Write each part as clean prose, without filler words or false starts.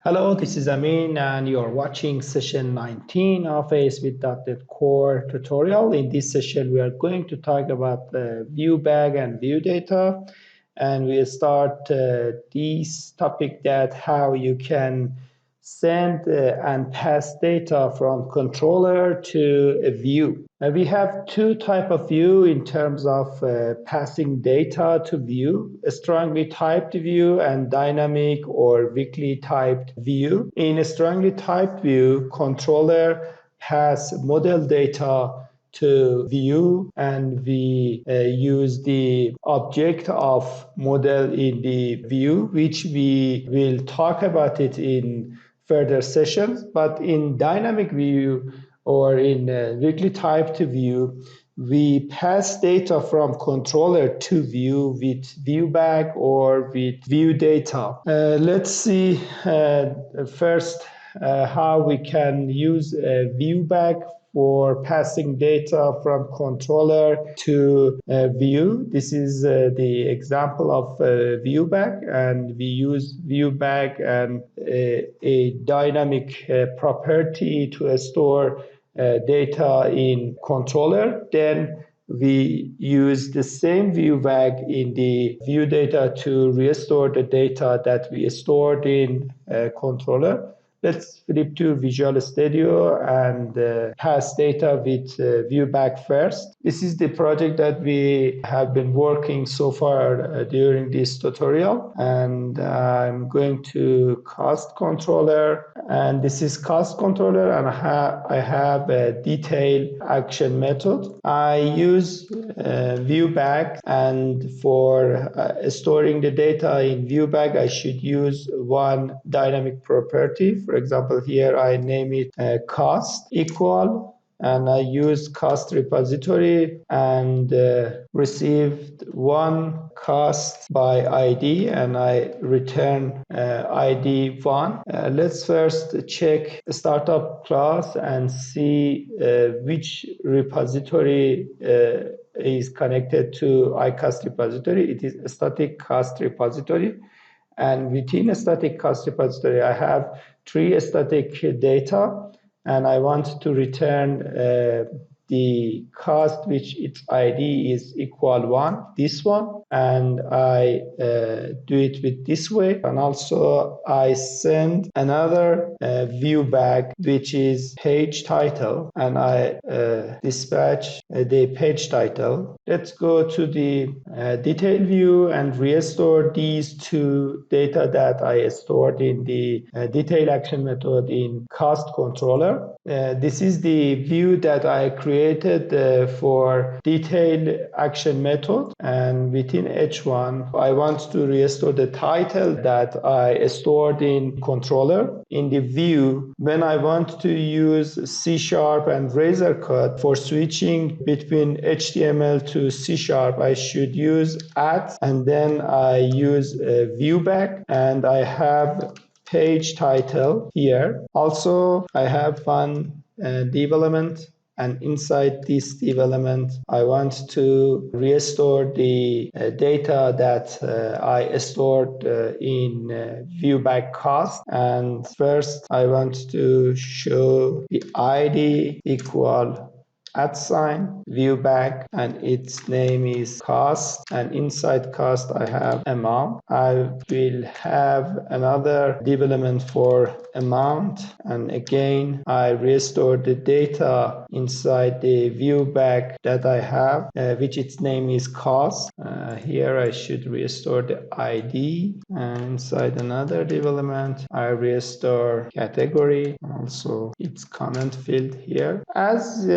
Hello, this is Amin, and you're watching session 19 of ASP.NET Core tutorial. In this session, we are going to talk about ViewBag and ViewData, and we'll start this topic that how you can send and pass data from controller to a view. We have two types of view in terms of passing data to view, a strongly typed view and dynamic or weakly typed view. In a strongly typed view, controller pass model data to view, and we use the object of model in the view, which we will talk about it in further sessions. But in dynamic view or in weakly typed view, we pass data from controller to view with ViewBack or with ViewData. Let's see first how we can use ViewBack for passing data from controller to view. This is the example of ViewBack, and we use ViewBack and a dynamic property to store data in controller. Then we use the same ViewBag in the ViewData to restore the data that we stored in controller. Let's flip to Visual Studio and pass data with ViewBack first. This is the project that we have been working so far during this tutorial, and I'm going to cast controller, and this is cast controller, and I have a detail action method. I use ViewBack, and for storing the data in ViewBack, I should use one dynamic property. For example, here I name it cost equal, and I use cost repository and received one cost by ID, and I return ID 1. Let's first check the startup class and see which repository is connected to iCost repository. It is a static cost repository. And within a static cost repository, I have 3 static data, and I want to return the cost which its ID is equal 1, this one, and I do it with this way. And also I send another ViewBag which is page title, and I dispatch the page title. Let's go to the detail view and restore these 2 data that I stored in the detail action method in cost controller. This is the view that I created for detail action method, and within H1 I want to restore the title that I stored in controller in the view. When I want to use C# and Razor Cut for switching between HTML to C#, I should use @ and then I use ViewBack, and I have page title here. Also I have one div element, and inside this div element I want to restore the data that I stored in ViewBack cost. And first I want to show the ID equal @ ViewBack, and its name is cost, and inside cost I have amount. I will have another div element for amount, and again I restore the data inside the ViewBack that I have, which its name is cost. Here I should restore the ID, and inside another div element I restore category, also its comment field here. As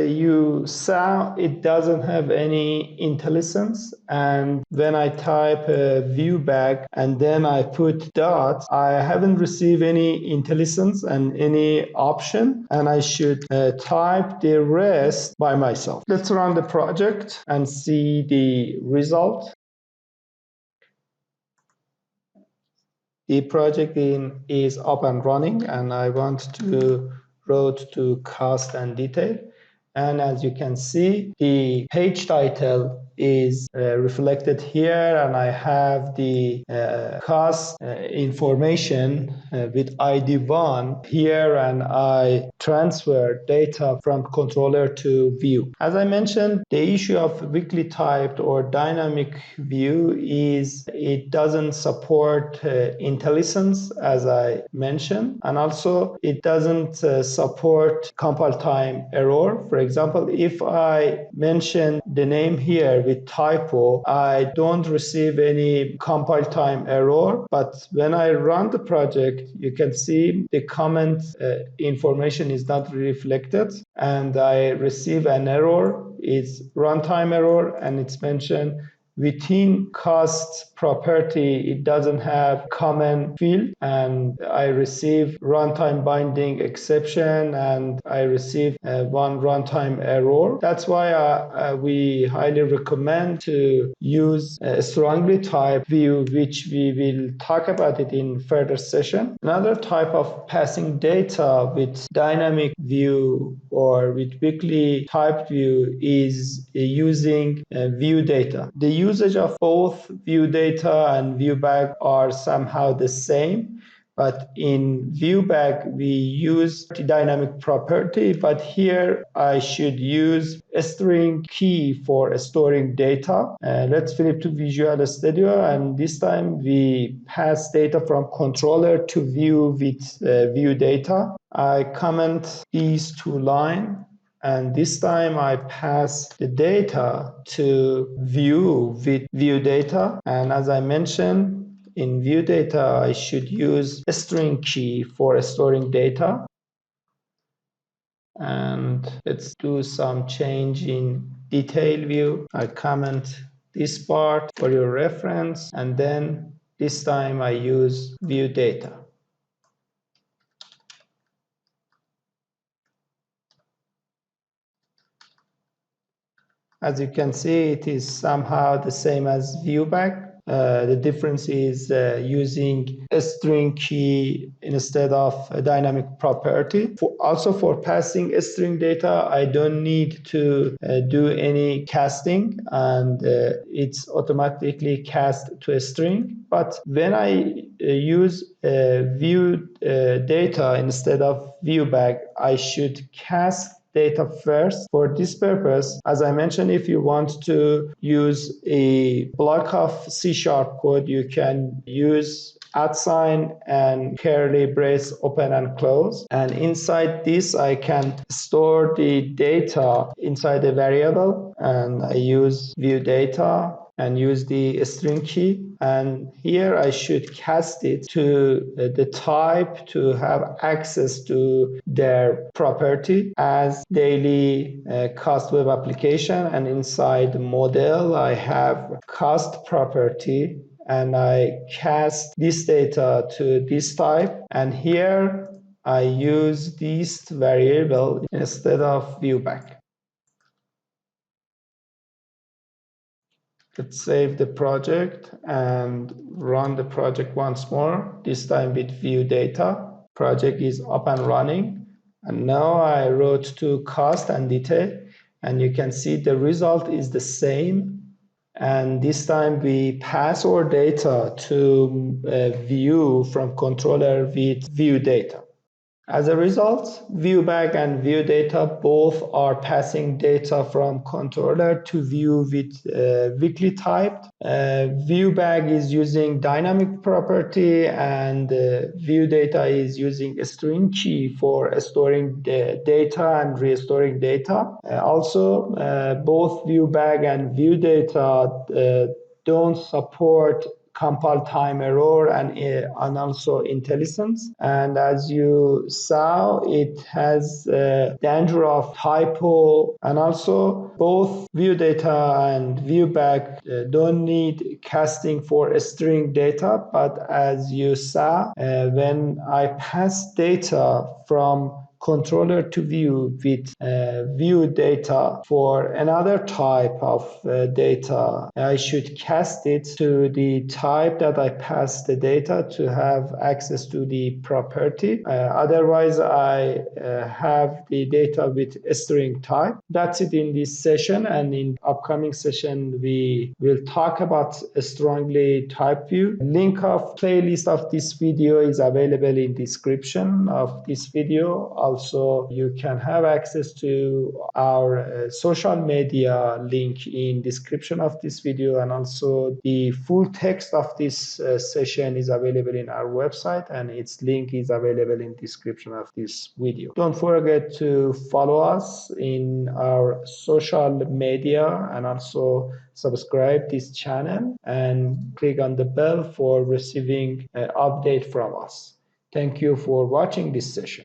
you saw, it doesn't have any IntelliSense, and when I type ViewBack and then I put dot, I haven't received any IntelliSense and any option, and I should type the rest by myself. Let's run the project and see the result. The project is up and running, and I want to route to cost and detail. And as you can see, the page title is reflected here, and I have the cost information with ID1 here, and I transfer data from controller to view. As I mentioned, the issue of weakly typed or dynamic view is it doesn't support IntelliSense, as I mentioned, and also it doesn't support compile time error. For example, if I mention the name here with typo, I don't receive any compile time error, but when I run the project, you can see the comment information is not reflected, and I receive an error. It's runtime error, and it's mentioned within cost property, it doesn't have common field, and I receive runtime binding exception, and I receive one runtime error. That's why we highly recommend to use a strongly typed view, which we will talk about it in further session. Another type of passing data with dynamic view or with weakly typed view is using ViewData. The usage of both ViewData and ViewBack are somehow the same, but in ViewBack we use the dynamic property, but here I should use a string key for storing data. Let's flip to Visual Studio, and this time we pass data from controller to view with ViewData. I comment these two lines, and this time I pass the data to view with ViewData. And as I mentioned, in ViewData, I should use a string key for storing data. And let's do some change in detail view. I comment this part for your reference, and then this time I use ViewData. As you can see, it is somehow the same as ViewBack. The difference is using a string key instead of a dynamic property. Also for passing a string data, I don't need to do any casting, and it's automatically cast to a string. But when I use view data instead of ViewBack, I should cast data first. For this purpose, as I mentioned, if you want to use a block of C# code, you can use @ and curly brace open and close, and inside this I can store the data inside a variable, and I use view data and use the string key, and here I should cast it to the type to have access to their property as daily cost web application, and inside the model I have cost property, and I cast this data to this type, and here I use this variable instead of ViewBack. Let's save the project and run the project once more, this time with ViewData. Project is up and running. And now I wrote to cost and detail, and you can see the result is the same. And this time we pass our data to view from controller with ViewData. As a result, ViewBag and ViewData both are passing data from controller to view with weakly typed. ViewBag is using dynamic property, and ViewData is using a string key for storing the data and restoring data. Also, both ViewBag and ViewData don't support compile time error and also IntelliSense. And as you saw, it has danger of typo, and also both ViewData and ViewBack don't need casting for string data. But as you saw, when I pass data from controller to view with view data for another type of data, I should cast it to the type that I pass the data to have access to the property. Otherwise, I have the data with a string type. That's it in this session, and in upcoming session, we will talk about a strongly typed view. Link of playlist of this video is available in description of this video. Also, you can have access to our social media link in description of this video, and also the full text of this session is available in our website, and its link is available in description of this video. Don't forget to follow us in our social media, and also subscribe this channel and click on the bell for receiving an update from us. Thank you for watching this session.